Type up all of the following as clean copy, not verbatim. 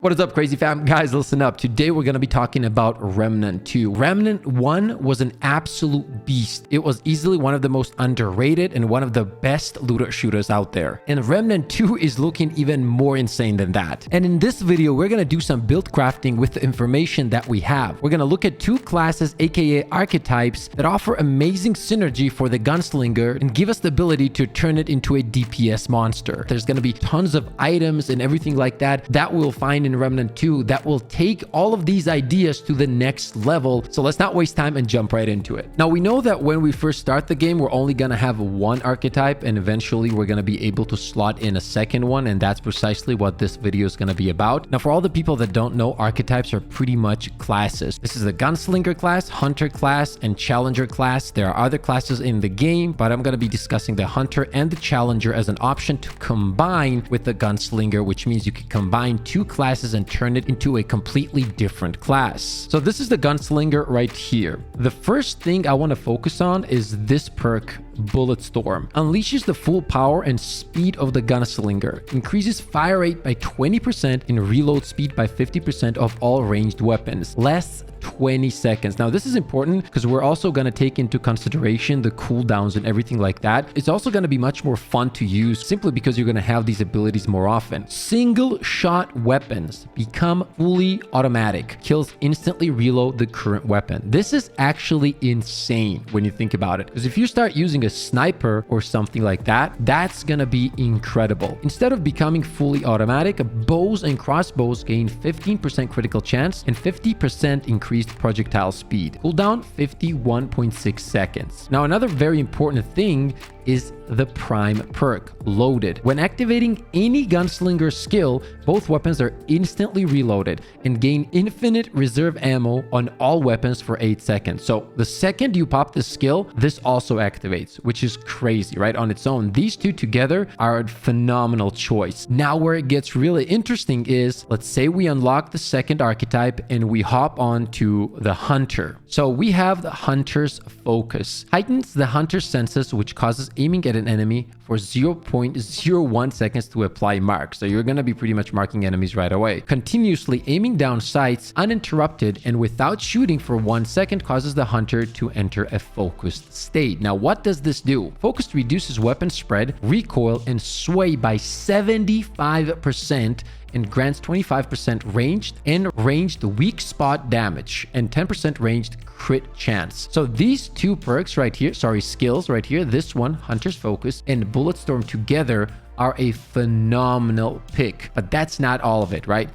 What is up, crazy fam? Guys, listen up. Today we're going to be talking about Remnant 2. Remnant 1 was an absolute beast. It was easily one of the most underrated and one of the best looter shooters out there. And Remnant 2 is looking even more insane than that. And in this video, we're going to do some build crafting with the information that we have. We're going to look at two classes, aka archetypes, that offer amazing synergy for the Gunslinger and give us the ability to turn it into a DPS monster. There's going to be tons of items and everything like that we'll find in Remnant 2 that will take all of these ideas to the next level. So let's not waste time and jump right into it. Now, we know that when we first start the game, we're only going to have one archetype, and eventually we're going to be able to slot in a second one, and that's precisely what this video is going to be about. Now, for all the people that don't know, archetypes are pretty much classes. This is the Gunslinger class, Hunter class, and Challenger class. There are other classes in the game, but I'm going to be discussing the Hunter and the Challenger as an option to combine with the Gunslinger, which means you can combine two classes and turn it into a completely different class. So this is the Gunslinger right here. The first thing I want to focus on is this perk, Bulletstorm. Unleashes the full power and speed of the Gunslinger. Increases fire rate by 20% and reload speed by 50% of all ranged weapons. Lasts 20 seconds. Now, this is important because we're also going to take into consideration the cooldowns and everything like that. It's also going to be much more fun to use simply because you're going to have these abilities more often. Single shot weapons become fully automatic. Kills instantly reload the current weapon. This is actually insane when you think about it, because if you start using a sniper or something like that, that's going to be incredible. Instead of becoming fully automatic, bows and crossbows gain 15% critical chance and 50% increased projectile speed. Cooldown 51.6 seconds. Now, another very important thing is the Prime perk, Loaded. When activating any Gunslinger skill, both weapons are instantly reloaded and gain infinite reserve ammo on all weapons for 8 seconds. So the second you pop this skill, this also activates, which is crazy, right? On its own, these two together are a phenomenal choice. Now, where it gets really interesting is, let's say we unlock the second archetype and we hop on to the Hunter. So we have the Hunter's Focus. Heightens the Hunter's senses, which causes aiming at an enemy for 0.01 seconds to apply mark. So you're going to be pretty much marking enemies right away. Continuously aiming down sights uninterrupted and without shooting for 1 second causes the Hunter to enter a focused state. Now, what does this do? Focused reduces weapon spread, recoil, and sway by 75% and grants 25% ranged weak spot damage and 10% ranged crit chance. So these two perks right here, skills right here, this one, Hunter's Focus and Bulletstorm together are a phenomenal pick, but that's not all of it, right?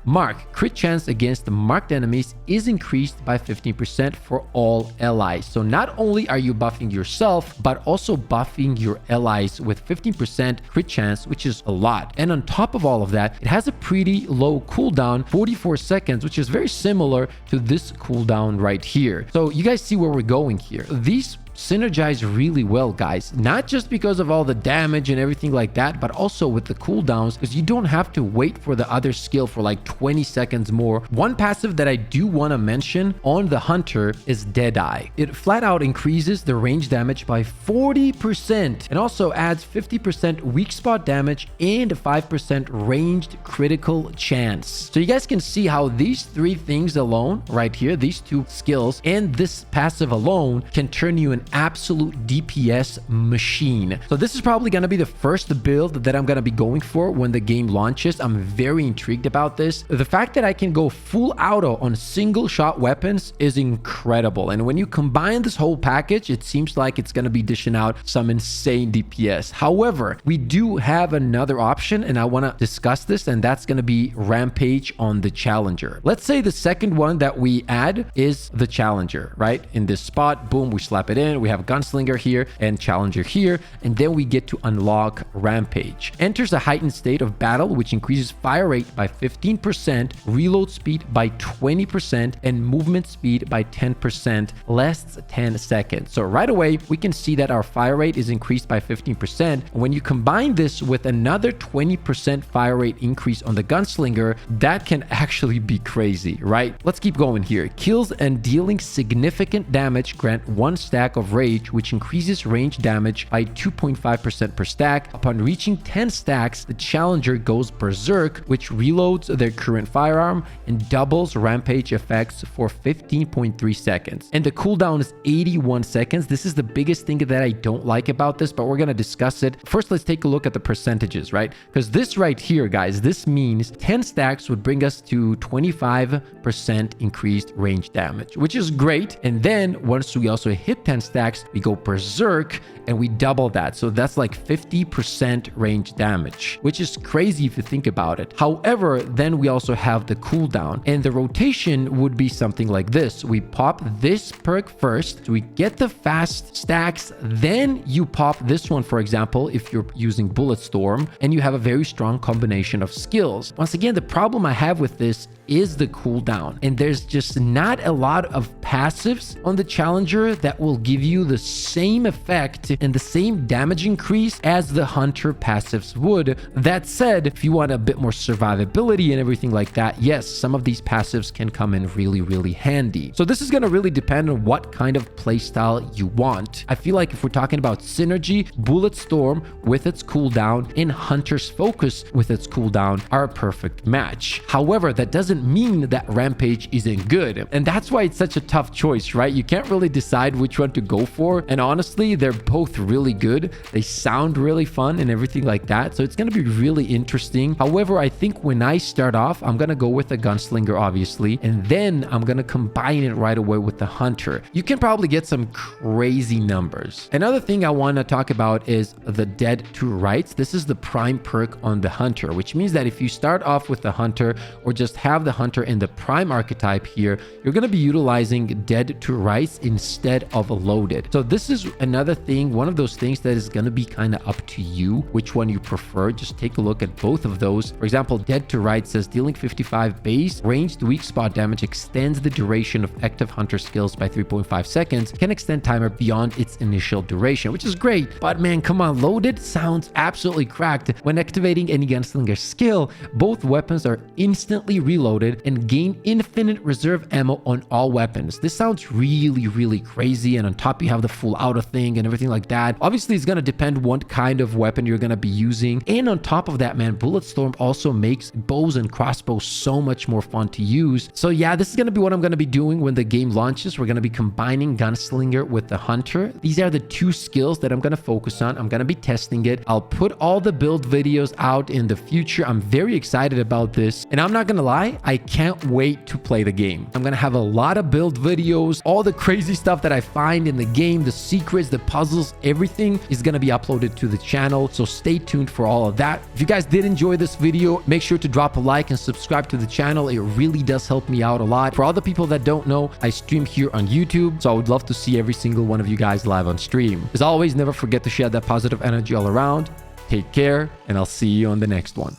Crit chance against the marked enemies is increased by 15% for all allies. So not only are you buffing yourself, but also buffing your allies with 15% crit chance, which is a lot. And on top of all of that, it has a pretty low cooldown, 44 seconds, which is very similar to this cooldown right here. So you guys see where we're going here. These synergize really well, guys, not just because of all the damage and everything like that, but also with the cooldowns, because you don't have to wait for the other skill for like 20 seconds more. One passive that I do want to mention on the Hunter is Deadeye. It flat out increases the range damage by 40% and also adds 50% weak spot damage and 5% ranged critical chance. So you guys can see how these three things alone right here, these two skills and this passive alone, can turn you an absolute DPS machine. So this is probably going to be the first build that I'm going to be going for when the game launches. I'm very intrigued about this. The fact that I can go full auto on single shot weapons is incredible. And when you combine this whole package, it seems like it's going to be dishing out some insane DPS. However, we do have another option, and I want to discuss this, and that's going to be Rampage on the Challenger. Let's say the second one that we add is the Challenger, right? In this spot, boom, we slap it in. We have Gunslinger here and Challenger here, and then we get to unlock Rampage. Enters a heightened state of battle, which increases fire rate by 15%, reload speed by 20%, and movement speed by 10%, lasts 10 seconds. So right away, we can see that our fire rate is increased by 15%. When you combine this with another 20% fire rate increase on the Gunslinger, that can actually be crazy, right? Let's keep going here. Kills and dealing significant damage grant 1 stack of of Rage, which increases range damage by 2.5% per stack. Upon reaching 10 stacks, the challenger goes berserk, which reloads their current firearm and doubles rampage effects for 15.3 seconds. And the cooldown is 81 seconds. This is the biggest thing that I don't like about this, but we're going to discuss it. First, let's take a look at the percentages, right? Because this right here, guys, this means 10 stacks would bring us to 25% increased range damage, which is great. And then once we also hit 10 stacks, we go berserk and we double that. So that's like 50% range damage, which is crazy if you think about it. However, then we also have the cooldown, and the rotation would be something like this. We pop this perk first, so we get the fast stacks, then you pop this one, for example, if you're using Bulletstorm, and you have a very strong combination of skills. Once again, the problem I have with this is the cooldown, and there's just not a lot of passives on the challenger that will give you the same effect and the same damage increase as the hunter passives would. That said, if you want a bit more survivability and everything like that, yes, some of these passives can come in really handy. So this is going to really depend on what kind of playstyle you want. I feel like if we're talking about synergy, Bulletstorm with its cooldown and Hunter's Focus with its cooldown are a perfect match. However, that doesn't mean that Rampage isn't good, and that's why it's such a tough choice, right? You can't really decide which one to go for, and honestly, they're both really good. They sound really fun and everything like that, so it's going to be really interesting. However, I think when I start off, I'm going to go with the Gunslinger, obviously, and then I'm going to combine it right away with the Hunter. You can probably get some crazy numbers. Another thing I want to talk about is the Dead to Rights. This is the prime perk on the Hunter, which means that if you start off with the Hunter or just have the Hunter in the prime archetype here, you're going to be utilizing Dead to Rights instead of Loaded. So this is another thing, one of those things that is going to be kind of up to you, which one you prefer. Just take a look at both of those. For example, Dead to Rights says dealing 55 base ranged weak spot damage extends the duration of active Hunter skills by 3.5 seconds, can extend timer beyond its initial duration, which is great. But man, come on, Loaded sounds absolutely cracked. When activating any Gunslinger skill, both weapons are instantly reloaded and gain infinite reserve ammo on all weapons. This sounds really crazy, and on top you have the full auto thing and everything like that. Obviously, it's going to depend what kind of weapon you're going to be using, and on top of that, man, Bulletstorm also makes bows and crossbows so much more fun to use. So yeah, this is going to be what I'm going to be doing when the game launches. We're going to be combining Gunslinger with the Hunter. These are the two skills that I'm going to focus on. I'm going to be testing it. I'll put all the build videos out in the future. I'm very excited about this, and I'm not going to lie, I can't wait to play the game. I'm going to have a lot of build videos, all the crazy stuff that I find in the game, the secrets, the puzzles, everything is going to be uploaded to the channel. So stay tuned for all of that. If you guys did enjoy this video, make sure to drop a like and subscribe to the channel. It really does help me out a lot. For all the people that don't know, I stream here on YouTube, so I would love to see every single one of you guys live on stream. As always, never forget to share that positive energy all around. Take care, and I'll see you on the next one.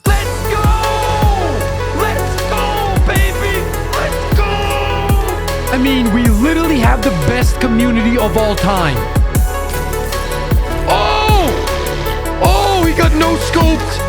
I mean, we literally have the best community of all time. Oh, we got no scoped.